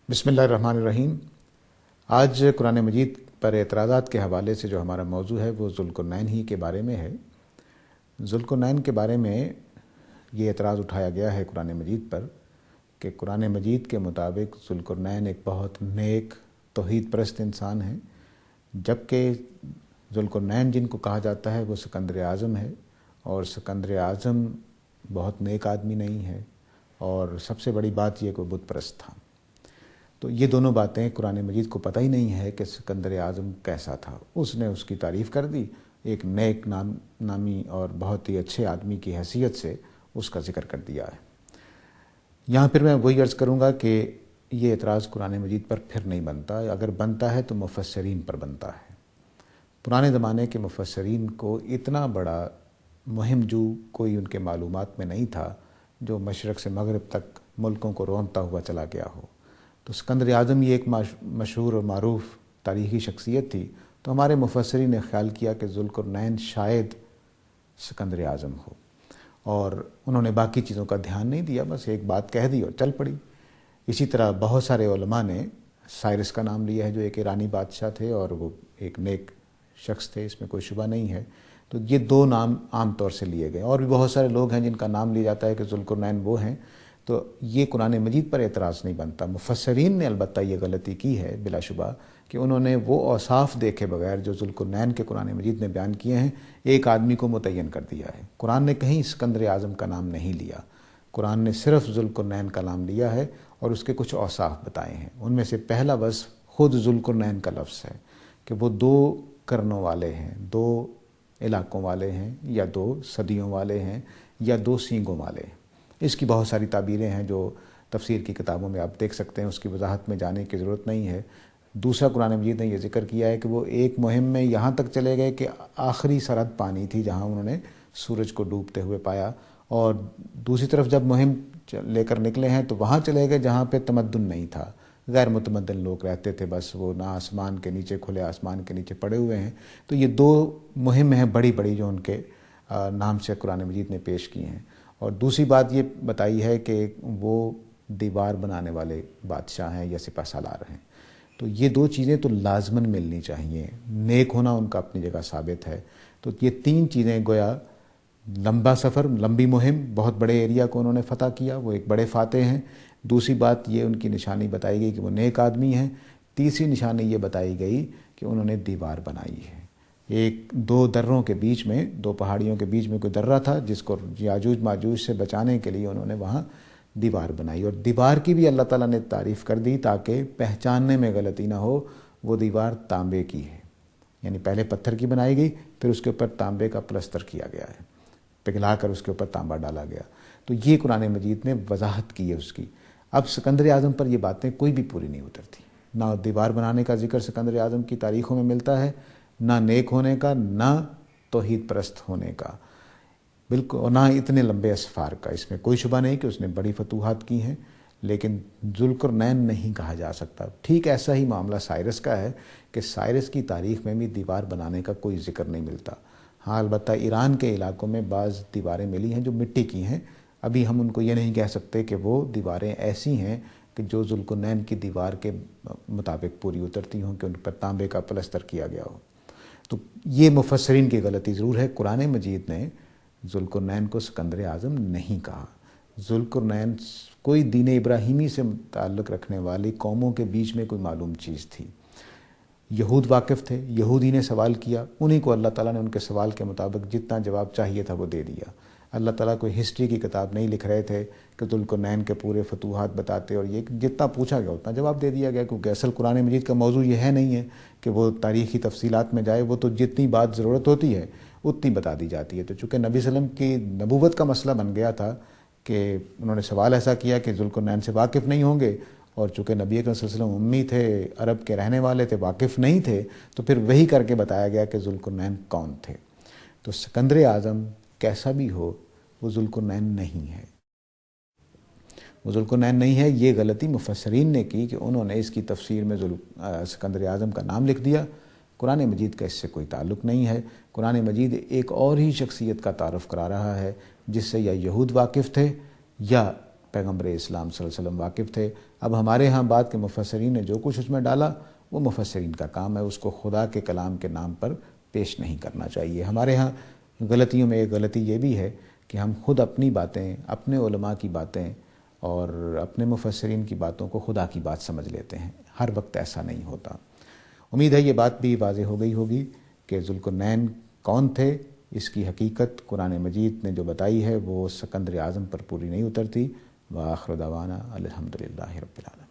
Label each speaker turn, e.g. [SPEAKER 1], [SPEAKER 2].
[SPEAKER 1] بسم اللہ الرحمن الرحیم۔ آج قرآن مجید پر اعتراضات کے حوالے سے جو ہمارا موضوع ہے وہ ذوالقرنین ہی کے بارے میں ہے۔ ذوالقرنین کے بارے میں یہ اعتراض اٹھایا گیا ہے قرآن مجید پر کہ قرآن مجید کے مطابق ذوالقرنین ایک بہت نیک توحید پرست انسان ہے، جبکہ ذوالقرنین جن کو کہا جاتا ہے وہ سکندر اعظم ہے، اور سکندر اعظم بہت نیک آدمی نہیں ہے، اور سب سے بڑی بات یہ کہ وہ بت پرست تھا۔ تو یہ دونوں باتیں قرآن مجید کو پتہ ہی نہیں ہے کہ سکندر اعظم کیسا تھا۔ اس نے اس کی تعریف کر دی، ایک نیک نامی اور بہت ہی اچھے آدمی کی حیثیت سے اس کا ذکر کر دیا ہے۔ یہاں پھر میں وہی عرض کروں گا کہ یہ اعتراض قرآن مجید پر پھر نہیں بنتا، اگر بنتا ہے تو مفسرین پر بنتا ہے۔ پرانے زمانے کے مفسرین کو اتنا بڑا مہم جو کوئی ان کے معلومات میں نہیں تھا جو مشرق سے مغرب تک ملکوں کو رونتا ہوا چلا گیا ہو۔ تو سکندر اعظم یہ ایک مشہور اور معروف تاریخی شخصیت تھی، تو ہمارے مفسرین نے خیال کیا کہ ذوالقرنین شاید سکندر اعظم ہو، اور انہوں نے باقی چیزوں کا دھیان نہیں دیا، بس ایک بات کہہ دی اور چل پڑی۔ اسی طرح بہت سارے علماء نے سائرس کا نام لیا ہے جو ایک ایرانی بادشاہ تھے، اور وہ ایک نیک شخص تھے، اس میں کوئی شبہ نہیں ہے۔ تو یہ دو نام عام طور سے لیے گئے، اور بھی بہت سارے لوگ ہیں جن کا نام لیا جاتا ہے کہ ذوالقرنین وہ ہیں۔ تو یہ قرآن مجید پر اعتراض نہیں بنتا۔ مفسرین نے البتہ یہ غلطی کی ہے بلا شبہ کہ انہوں نے وہ اوصاف دیکھے بغیر جو ذوالقرنین کے قرآن مجید نے بیان کیے ہیں ایک آدمی کو متعین کر دیا ہے۔ قرآن نے کہیں سکندر اعظم کا نام نہیں لیا، قرآن نے صرف ذوالقرنین کا نام لیا ہے اور اس کے کچھ اوصاف بتائے ہیں۔ ان میں سے پہلا وصف خود ذوالقرنین کا لفظ ہے کہ وہ دو کرنوں والے ہیں، دو علاقوں والے ہیں، یا دو صدیوں والے ہیں، یا دو سینگوں والے ہیں۔ اس کی بہت ساری تعبیریں ہیں جو تفسیر کی کتابوں میں آپ دیکھ سکتے ہیں، اس کی وضاحت میں جانے کی ضرورت نہیں ہے۔ دوسرا قرآن مجید نے یہ ذکر کیا ہے کہ وہ ایک مہم میں یہاں تک چلے گئے کہ آخری سرحد پانی تھی جہاں انہوں نے سورج کو ڈوبتے ہوئے پایا، اور دوسری طرف جب مہم لے کر نکلے ہیں تو وہاں چلے گئے جہاں پہ تمدن نہیں تھا، غیر متمدن لوگ رہتے تھے، بس وہ نہ آسمان کے نیچے، کھلے آسمان کے نیچے پڑے ہوئے ہیں۔ تو یہ دو مہم ہیں بڑی بڑی جو ان کے نام سے قرآن مجید نے پیش کی ہیں۔ اور دوسری بات یہ بتائی ہے کہ وہ دیوار بنانے والے بادشاہ ہیں یا سپہ سالار ہیں۔ تو یہ دو چیزیں تو لازماً ملنی چاہیے، نیک ہونا ان کا اپنی جگہ ثابت ہے۔ تو یہ تین چیزیں گویا لمبا سفر، لمبی مہم، بہت بڑے ایریا کو انہوں نے فتح کیا، وہ ایک بڑے فاتح ہیں۔ دوسری بات یہ ان کی نشانی بتائی گئی کہ وہ نیک آدمی ہیں۔ تیسری نشانی یہ بتائی گئی کہ انہوں نے دیوار بنائی ہے۔ ایک دو دروں کے بیچ میں، دو پہاڑیوں کے بیچ میں کوئی درہ تھا جس کو یاجوج ماجوج سے بچانے کے لیے انہوں نے وہاں دیوار بنائی، اور دیوار کی بھی اللہ تعالیٰ نے تعریف کر دی تاکہ پہچاننے میں غلطی نہ ہو۔ وہ دیوار تانبے کی ہے، یعنی پہلے پتھر کی بنائی گئی، پھر اس کے اوپر تانبے کا پلستر کیا گیا ہے، پگھلا کر اس کے اوپر تانبا ڈالا گیا۔ تو یہ قرآن مجید نے وضاحت کی ہے اس کی۔ اب سکندر اعظم پر یہ باتیں کوئی بھی پوری نہیں اترتی، نہ دیوار بنانے کا ذکر سکندر اعظم کی تاریخوں میں ملتا ہے، نہ نیک ہونے کا، نہ توحید پرست ہونے کا، بالکل، اور نہ اتنے لمبے اسفار کا۔ اس میں کوئی شبہ نہیں کہ اس نے بڑی فتوحات کی ہیں، لیکن ذوالقرنین نہیں کہا جا سکتا۔ ٹھیک ایسا ہی معاملہ سائرس کا ہے کہ سائرس کی تاریخ میں بھی دیوار بنانے کا کوئی ذکر نہیں ملتا۔ ہاں البتہ ایران کے علاقوں میں بعض دیواریں ملی ہیں جو مٹی کی ہیں، ابھی ہم ان کو یہ نہیں کہہ سکتے کہ وہ دیواریں ایسی ہیں کہ جو ذوالقرنین کی دیوار کے مطابق پوری اترتی ہوں کہ ان پر تانبے کا پلستر کیا گیا ہو۔ تو یہ مفسرین کی غلطی ضرور ہے۔ قرآن مجید نے ذوالقرنین کو سکندر اعظم نہیں کہا۔ ذوالقرنین کوئی دین ابراہیمی سے تعلق رکھنے والی قوموں کے بیچ میں کوئی معلوم چیز تھی۔ یہود واقف تھے، یہودی نے سوال کیا، انہی کو اللہ تعالیٰ نے ان کے سوال کے مطابق جتنا جواب چاہیے تھا وہ دے دیا۔ اللہ تعالیٰ کوئی ہسٹری کی کتاب نہیں لکھ رہے تھے کہ ذوالقرنین کے پورے فتوحات بتاتے، اور یہ جتنا پوچھا گیا اتنا جواب دے دیا گیا، کیونکہ اصل قرآن مجید کا موضوع یہ ہے نہیں ہے کہ وہ تاریخی تفصیلات میں جائے، وہ تو جتنی بات ضرورت ہوتی ہے اتنی بتا دی جاتی ہے۔ تو چونکہ نبی صلی اللہ علیہ وسلم کی نبوت کا مسئلہ بن گیا تھا کہ انہوں نے سوال ایسا کیا کہ ذوالقرنین سے واقف نہیں ہوں گے، اور چونکہ نبی اکرم صلی اللہ علیہ وسلم امی تھے، عرب کے رہنے والے تھے، واقف نہیں تھے، تو پھر وہی کر کے بتایا گیا کہ ذوالقرنین کون تھے۔ تو سکندر اعظم کیسا بھی ہو وہ ذوالقرنین نہیں ہے، وہ ذوالقرنین نہیں ہے۔ یہ غلطی مفسرین نے کی کہ انہوں نے اس کی تفسیر میں سکندر اعظم کا نام لکھ دیا۔ قرآن مجید کا اس سے کوئی تعلق نہیں ہے۔ قرآن مجید ایک اور ہی شخصیت کا تعارف کرا رہا ہے جس سے یا یہود واقف تھے یا پیغمبر اسلام صلی اللہ علیہ وسلم واقف تھے. اب ہمارے ہاں بعد کے مفسرین نے جو کچھ اس میں ڈالا وہ مفسرین کا کام ہے, اس کو خدا کے کلام کے نام پر پیش نہیں کرنا چاہیے. ہمارے ہاں غلطیوں میں ایک غلطی یہ بھی ہے کہ ہم خود اپنی باتیں, اپنے علماء کی باتیں اور اپنے مفسرین کی باتوں کو خدا کی بات سمجھ لیتے ہیں. ہر وقت ایسا نہیں ہوتا. امید ہے یہ بات بھی واضح ہو گئی ہوگی کہ ذوالقرنین کون تھے. اس کی حقیقت قرآن مجید نے جو بتائی ہے وہ سکندر اعظم پر پوری نہیں اترتی. وآخر دعوانا الحمدللہ رب العالمین.